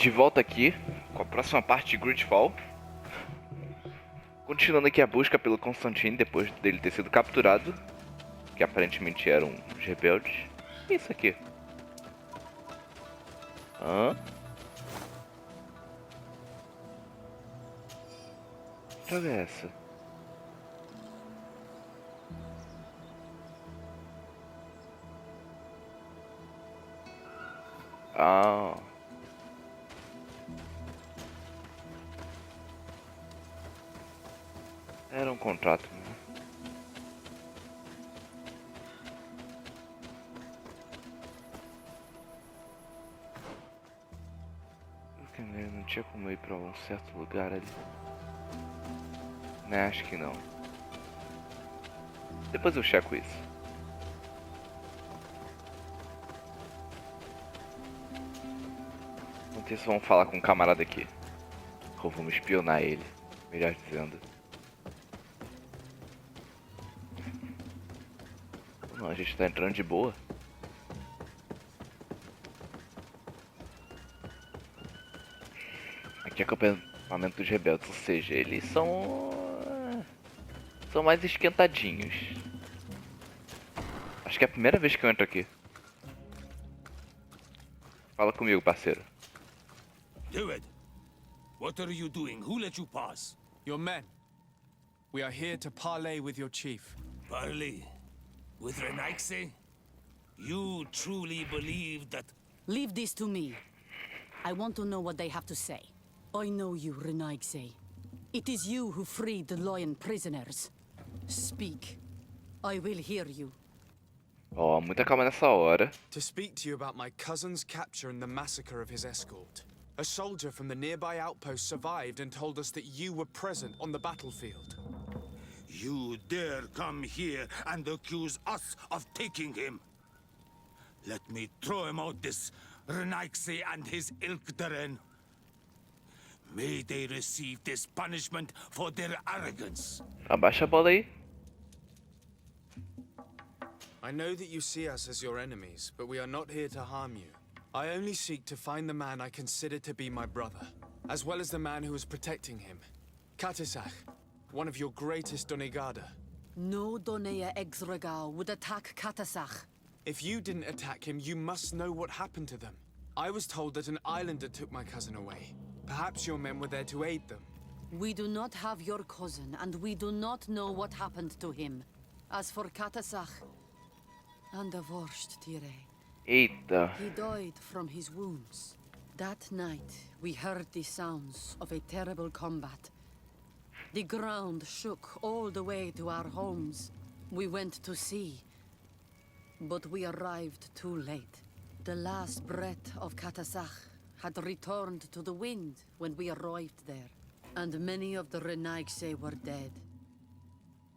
de volta aqui com a próxima parte de GreedFall. Continuando aqui a busca pelo Constantin depois dele ter sido capturado, que aparentemente eram os rebeldes. O que é isso aqui? Hã? Que droga é essa? Ah. Era um contrato, né? Eu não tinha como ir pra um certo lugar ali. Né, acho que não. Depois eu checo isso. Enquanto isso, vamos falar com um camarada aqui. Ou vamos espionar ele, melhor dizendo. Não, a gente tá entrando de boa. Aqui é acampamento dos rebeldes, ou seja, eles são mais esquentadinhos. Acho que é a primeira vez que eu entro aqui. Fala comigo, parceiro. Do it. What are you doing? Who let you pass? Your men. We are here to parley with your chief. Parley? With Renaigse? You truly believe that... Leave this to me. I want to know what they have to say. I know you, Renaigse. It is you who freed the lion prisoners. Speak. I will hear you. Ó, muita calma nessa hora. To speak to you about my cousin's capture and the massacre of his escort. A soldier from the nearby outpost survived and told us that you were present on the battlefield. You dare come here and accuse us of taking him? Let me throw him out this Renaigse and his Ilkdaren. May they receive this punishment for their arrogance. Abaixa a bola aí. I know that you see us as your enemies, but we are not here to harm you. I only seek to find the man I consider to be my brother, as well as the man who was protecting him. Catasach, one of your greatest Donegada. No Donea Exregal would attack Catasach. If you didn't attack him, you must know what happened to them. I was told that an islander took my cousin away. Perhaps your men were there to aid them. We do not have your cousin, and we do not know what happened to him. As for Catasach, and the worst, Tire. Eita. He died from his wounds. That night, we heard the sounds of a terrible combat. The ground shook all the way to our homes. We went to see, but we arrived too late. The last breath of Catasach had returned to the wind when we arrived there, and many of the Renaigse were dead.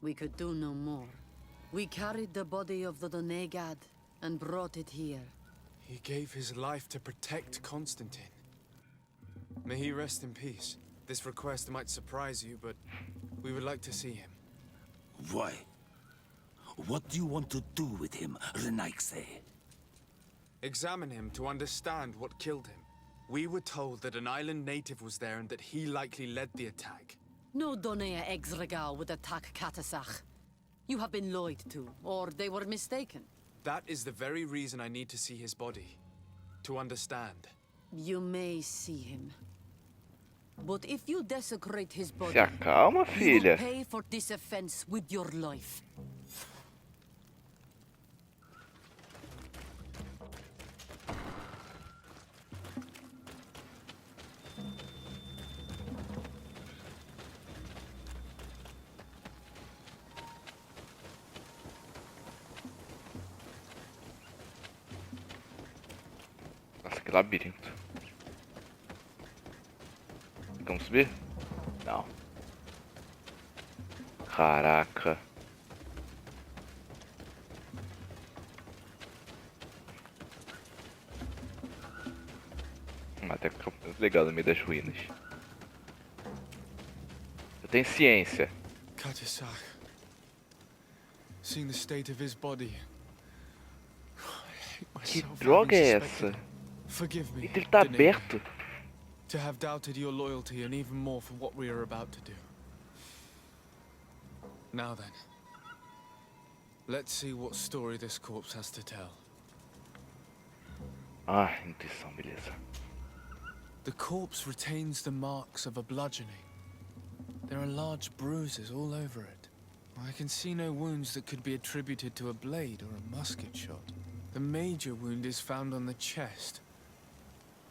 We could do no more. We carried the body of the Donegad and brought it here. He gave his life to protect Constantin. May he rest in peace. This request might surprise you, but we would like to see him. Why? What do you want to do with him, Renaigse? Examine him to understand what killed him. We were told that an island native was there and that he likely led the attack. No Donea Exregal would attack Catasach. You have been lied to, or they were mistaken. That is the very reason I need to see his body. To understand. You may see him. But if you desecrate his body, Se acalma, you will filha. pay for this offense with your life. Nossa, que labirinto. Vamos subir? Não. Caraca. Até que legal no meio das ruínas. Eu tenho ciência. Catasach. Seeing the state of his body. Que droga é essa? Forgive me. Ele tá Danae. aberto. To have doubted your loyalty and even more for what we are about to do. Now then, let's see what story this corpse has to tell. Ah, intuição, beleza. The corpse retains the marks of a bludgeoning. There are large bruises all over it. I can see no wounds that could be attributed to a blade or a musket shot. The major wound is found on the chest,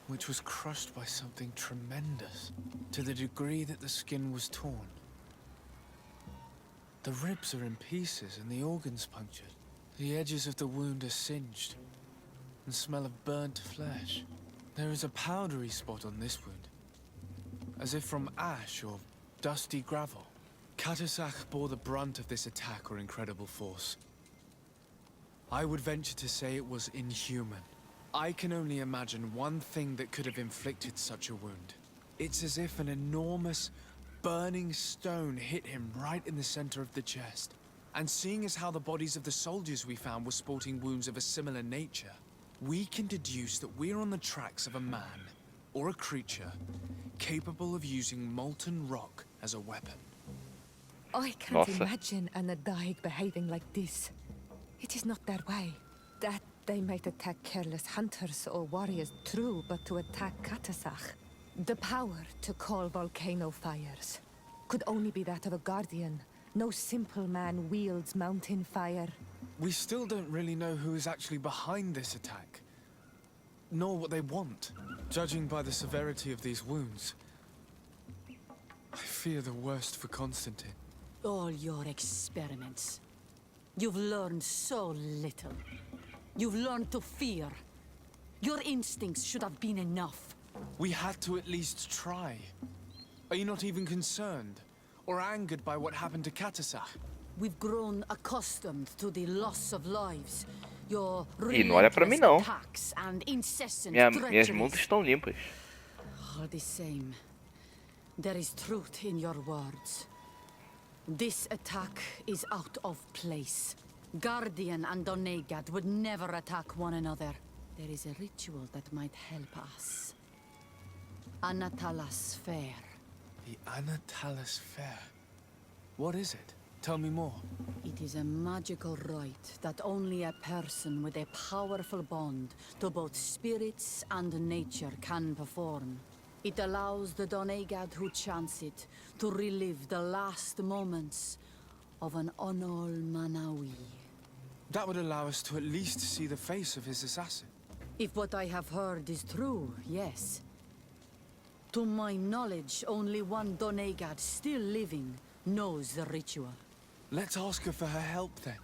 which was crushed by something tremendous, to the degree that the skin was torn. The ribs are in pieces and the organs punctured. The edges of the wound are singed and smell of burnt flesh. There is a powdery spot on this wound, as if from ash or dusty gravel. Catasach bore the brunt of this attack or incredible force. I would venture to say it was inhuman. I can only imagine one thing that could have inflicted such a wound. It's as if an enormous, burning stone hit him right in the center of the chest. And seeing as how the bodies of the soldiers we found were sporting wounds of a similar nature, we can deduce that we're on the tracks of a man, or a creature, capable of using molten rock as a weapon. I can't imagine an Adaig behaving like this. It is not their way. That they might attack careless hunters or warriors, true, but to attack Catasach, the power to call volcano fires, could only be that of a guardian. No simple man wields mountain fire. We still don't really know who is actually behind this attack, nor what they want. Judging by the severity of these wounds, I fear the worst for Constantin. All your experiments. You've learned so little. You've learned to fear. Your instincts should have been enough. We had to at least try. Are you not even concerned or angered by what happened to Catasach? We've grown accustomed to the loss of lives. Your não olha pra mim, não. attacks and incessant Minhas mãos estão limpas. All the same, there is truth in your words. This attack is out of place. Guardian and Donegad would never attack one another. There is a ritual that might help us. Anatalas Fair. The Anatalas Fair. What is it? Tell me more. It is a magical rite that only a person with a powerful bond to both spirits and nature can perform. It allows the Donegad who chants it to relive the last moments of an Onol Manawi. That would allow us to at least see the face of his assassin. If what I have heard is true, yes. To my knowledge, only one Donegad still living knows the ritual. Let's ask her for her help then.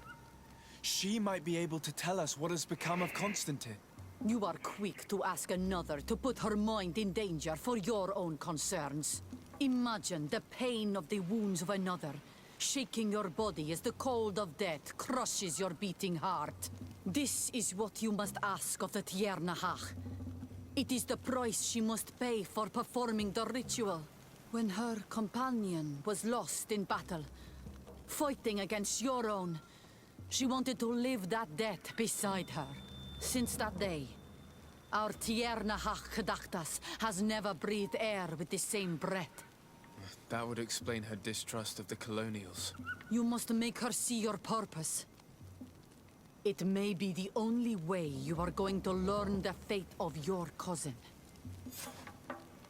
She might be able to tell us what has become of Constantin. You are quick to ask another to put her mind in danger for your own concerns. Imagine the pain of the wounds of another, shaking your body as the cold of death crushes your beating heart. This is what you must ask of the Tiernahach. It is the price she must pay for performing the ritual. When her companion was lost in battle, fighting against your own, she wanted to live that death beside her. Since that day, our Tiernahach Kadachtas has never breathed air with the same breath. That would explain her distrust of the colonials. You must make her see your purpose. It may be the only way you are going to learn the fate of your cousin.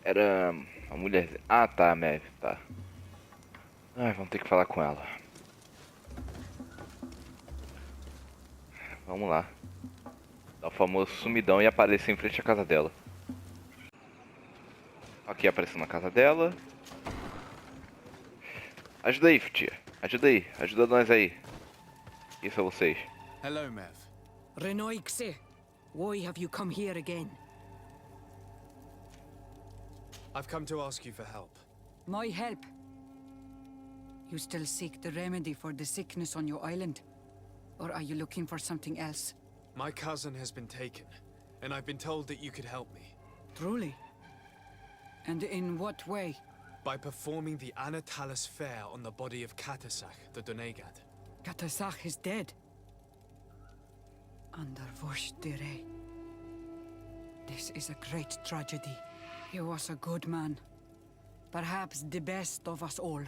Era a mulher. Ah, tá, Maeve, tá. Ai, vamos ter que falar com ela. Vamos lá. Dá o famoso sumidão e aparecer em frente à casa dela. Aqui apareceu na casa dela. Ajuda aí, tia. Ajuda aí. Ajuda nós aí. Isso é vocês. Hello, Mev. Renoixe, why have you come here again? I've come to ask you for help. My help? You still seek the remedy for the sickness on your island? Or are you looking for something else? My cousin has been taken, and I've been told that you could help me. Truly? And in what way? By performing the Anatalas Fair on the body of Catasach, the Donegad. Catasach is dead. Under Vosh Dire. This is a great tragedy. He was a good man. Perhaps the best of us all.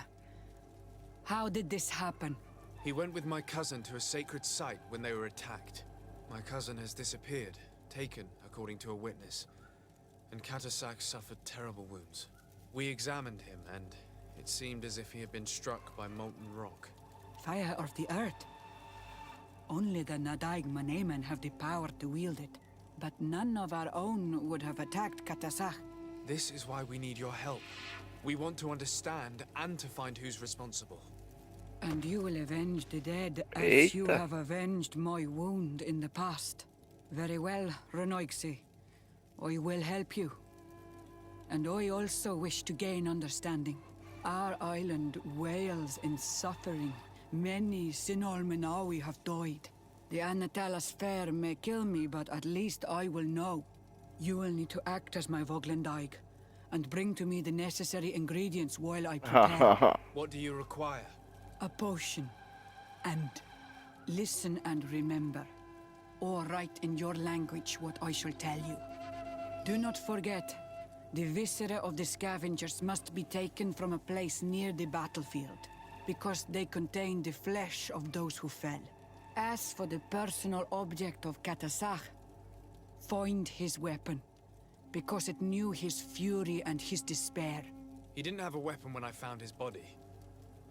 How did this happen? He went with my cousin to a sacred site when they were attacked. My cousin has disappeared, taken, according to a witness. And Catasach suffered terrible wounds. We examined him, and it seemed as if he had been struck by molten rock. Fire of the earth. Only the Nadaig Manemen have the power to wield it. But none of our own would have attacked Catasach. This is why we need your help. We want to understand and to find who's responsible. And you will avenge the dead as you have avenged my wound in the past. Very well, Renoigse. I will help you. And I also wish to gain understanding. Our island wails in suffering. Many Sinol Menawi have died. The Anatalas Fair may kill me, but at least I will know. You will need to act as my Voglendaig, and bring to me the necessary ingredients while I prepare. What do you require? A potion. And listen and remember, or write in your language what I shall tell you. Do not forget, the viscera of the scavengers must be taken from a place near the battlefield, because they contain the flesh of those who fell. As for the personal object of Catasach, find his weapon, because it knew his fury and his despair. He didn't have a weapon when I found his body.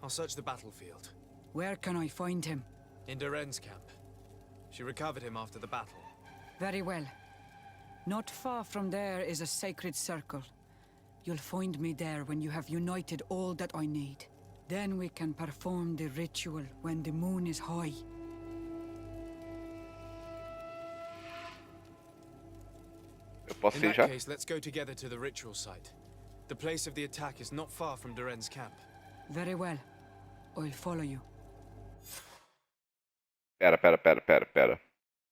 I'll search the battlefield. Where can I find him? In Duren's camp. She recovered him after the battle. Very well. Not far from there is a sacred circle. You'll find me there when you have united all that I need. Then we can perform the ritual when the moon is high. In that case, let's go together to the ritual site. The place of the attack is not far from Duren's camp. Very well. I'll follow you. Pera.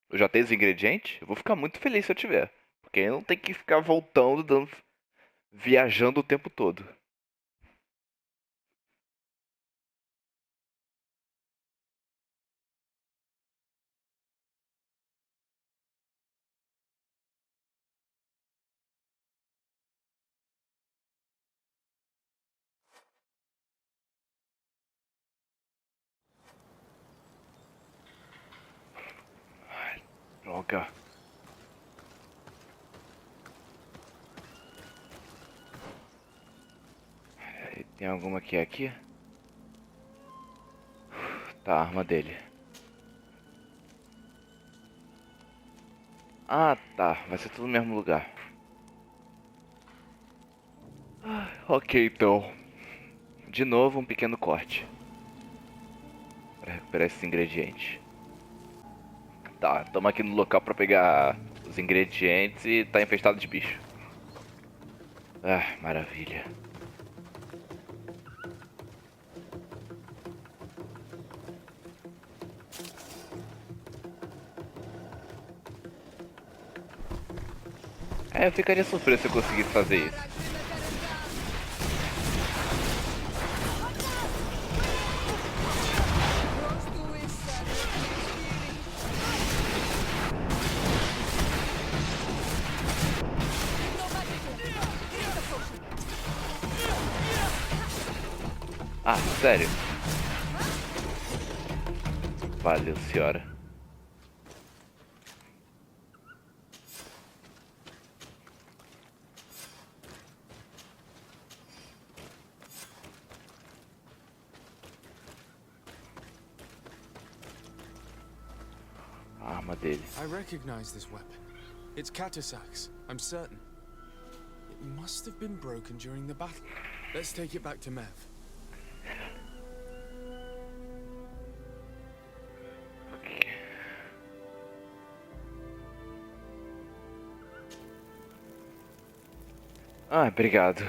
Eu já tenho os ingredientes? Eu vou ficar muito feliz se eu tiver. Porque eu não tenho que ficar voltando, viajando o tempo todo. Droga. Tem alguma que é aqui? Tá, a arma dele. Ah, tá. Vai ser tudo no mesmo lugar. Ok, então. De novo, um pequeno corte. Para recuperar esses ingredientes. Tá, estamos aqui no local para pegar os ingredientes e tá infestado de bicho. Ah, maravilha. Eu ficaria surpreso se eu conseguisse fazer isso. Ah, sério? Valeu, senhora. A arma dele. I recognize this weapon. It's Catasach's, I'm certain. It must have been broken during the battle. Let's take it back to Mev. Ah, obrigado.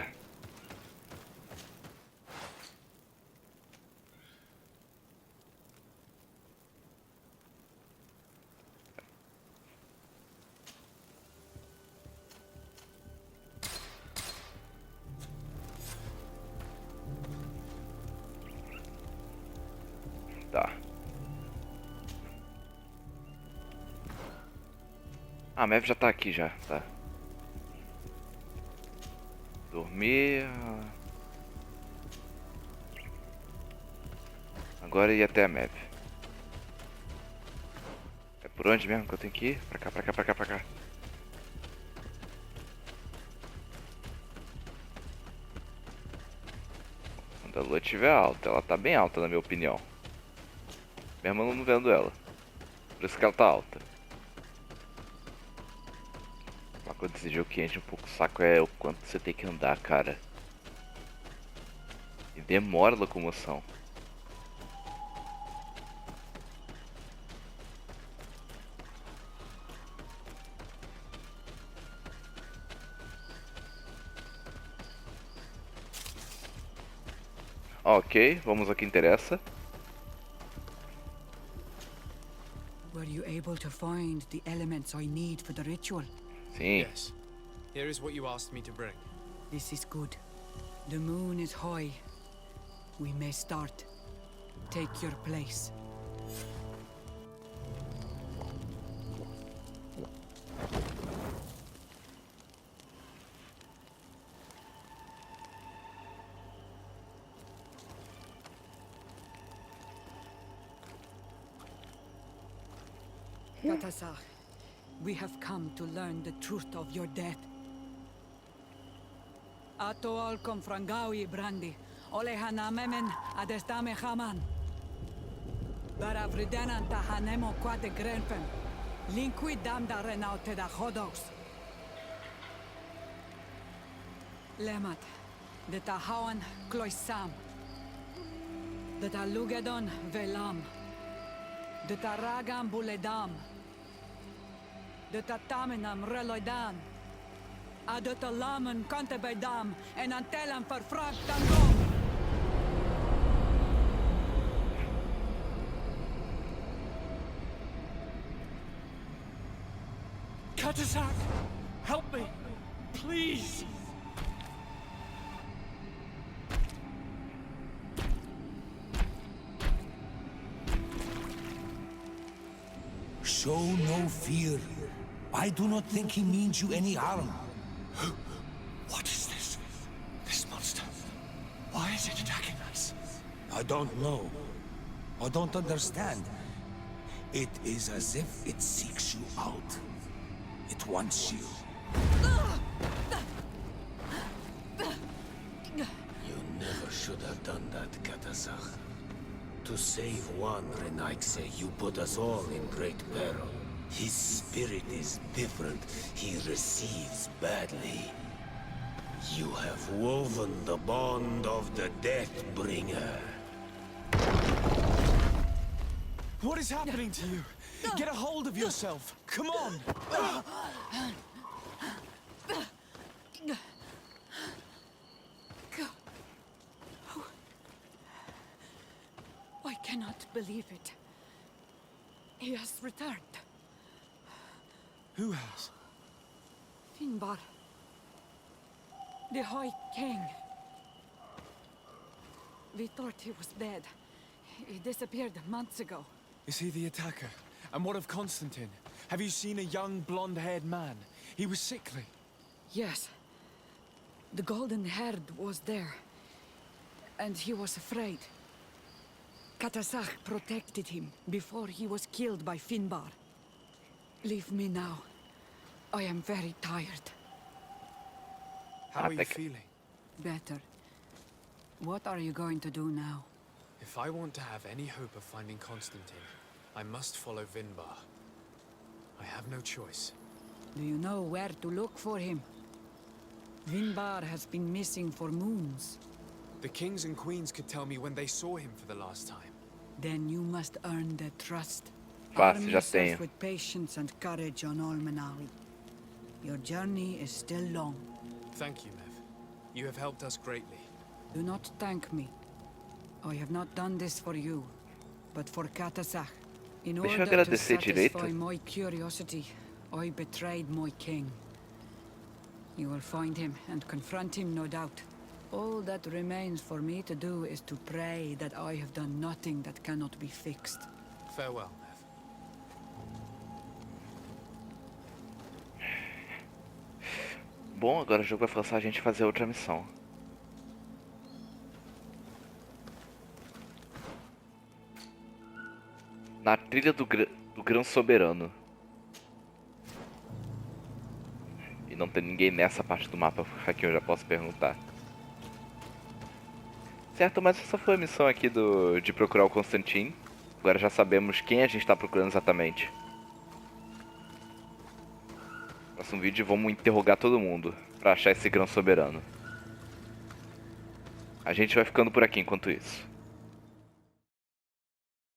Tá. Ah, a Mev já tá aqui já, tá. Dormir. Agora ir até a Mav. É por onde mesmo que eu tenho que ir? Pra cá, pra cá, pra cá, pra cá. Quando a lua estiver alta, ela tá bem alta na minha opinião. Mesmo eu não vendo ela. Por isso que ela tá alta. Uma coisa desse jogo que enche um pouco o saco é o quanto você tem que andar, cara. E demora a locomoção. Ok, vamos ao que interessa. Were you able to find the elements I need for the ritual? Sim. Yes. Here is what you asked me to bring. This is good. The moon is high. We may start. Take your place. Catasach, we have come to learn the truth of your death. Ato al confrangawi brandi, ole hanamemen adestame haman. Bara vridenan ta hanemo quate grenfen. Linkui damda renaute da hodos. Lemat, de ta hawan kloisam. De ta lugedon velam. De ta ragam buledam. De ta tamenam reloidan. De ta lamen kante bedam en antelam verfragt dangom. Catasach! Help me! Please! Show no fear. I do not think he means you any harm. What is this? This monster? Why is it attacking us? I don't know. I don't understand. It is as if it seeks you out. It wants you. You never should have done that, Catasach. To save one Renaikse, you put us all in great peril. His spirit is different. He receives badly. You have woven the bond of the Deathbringer. What is happening to you? Get a hold of yourself. Come on! I cannot believe it. He has returned. Who has? Finbar. The High King. We thought he was dead. He disappeared months ago. Is he the attacker? And what of Constantin? Have you seen a young, blonde-haired man? He was sickly. Yes. The golden haired was there. And he was afraid. Catasach protected him before he was killed by Finbar. Leave me now. I am very tired. How are you feeling? Better. What are you going to do now? If I want to have any hope of finding Constantin, I must follow Vinbar. I have no choice. Do you know where to look for him? Vinbar has been missing for moons. The kings and queens could tell me when they saw him for the last time. Then you must earn their trust. Fácil, Arm já yourself tenho. with patience and courage on Olmenawi. Your journey is still long. Thank you, Mev. You have helped us greatly. Do not thank me. I have not done this for you, but for Catasach. In Deixa eu order to agradecer satisfy direito. my curiosity, I betrayed my king. You will find him and confront him, no doubt. All that remains for me to do is to pray that I have done nothing that cannot be fixed. Farewell, Mev. Bom, agora o jogo vai forçar a gente a fazer outra missão. Na trilha do Grão-soberano. E não tem ninguém nessa parte do mapa a quem eu já posso perguntar. Certo, mas essa foi a missão aqui de procurar o Constantin. Agora já sabemos quem a gente está procurando exatamente. No próximo vídeo vamos interrogar todo mundo para achar esse Grão-soberano. A gente vai ficando por aqui enquanto isso.